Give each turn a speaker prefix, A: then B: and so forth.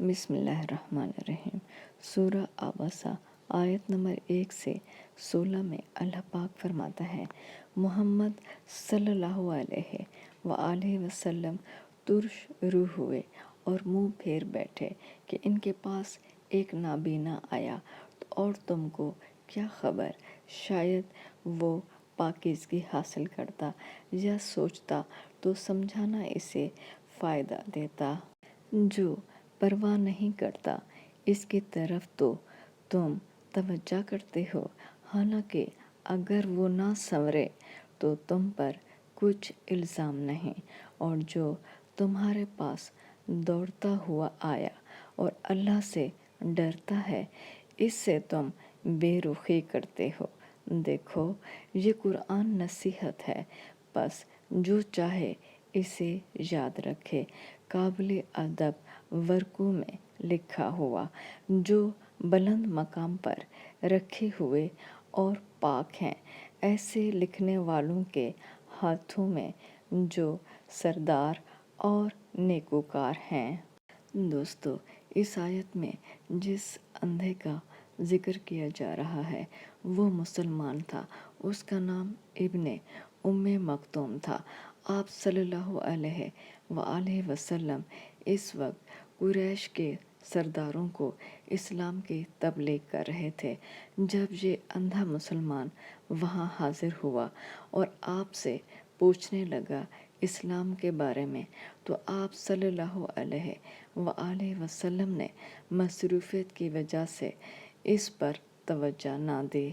A: بسم اللہ الرحمن الرحیم۔ سورہ عبسہ آیت نمبر 1 سے 16 میں اللہ پاک فرماتا ہے، محمد صلی اللہ علیہ وآلہ وسلم ترش روح ہوئے اور منہ پھیر بیٹھے کہ ان کے پاس ایک نابینا آیا اور تم کو کیا خبر، شاید وہ پاکیزگی حاصل کرتا یا سوچتا تو سمجھانا اسے فائدہ دیتا، جو پرواہ نہیں کرتا اس کی طرف تو تم توجہ کرتے ہو، حالانکہ اگر وہ نہ سنورے تو تم پر کچھ الزام نہیں، اور جو تمہارے پاس دوڑتا ہوا آیا اور اللہ سے ڈرتا ہے اس سے تم بے رخی کرتے ہو۔ دیکھو یہ قرآن نصیحت ہے، بس جو چاہے اسے یاد رکھے۔ قابل ادب ورقوں میں لکھا ہوا، جو بلند مقام پر رکھے ہوئے اور پاک ہیں، ایسے لکھنے والوں کے ہاتھوں میں جو سردار اور نیکوکار ہیں۔ دوستو، اس آیت میں جس اندھے کا ذکر کیا جا رہا ہے وہ مسلمان تھا، اس کا نام ابن ام مکتوم تھا۔ آپ صلی اللہ علیہ وآلہ وسلم اس وقت قریش کے سرداروں کو اسلام کی تبلیغ کر رہے تھے جب یہ اندھا مسلمان وہاں حاضر ہوا اور آپ سے پوچھنے لگا اسلام کے بارے میں، تو آپ صلی اللہ علیہ وآلہ وسلم نے مصروفیت کی وجہ سے اس پر توجہ نہ دی۔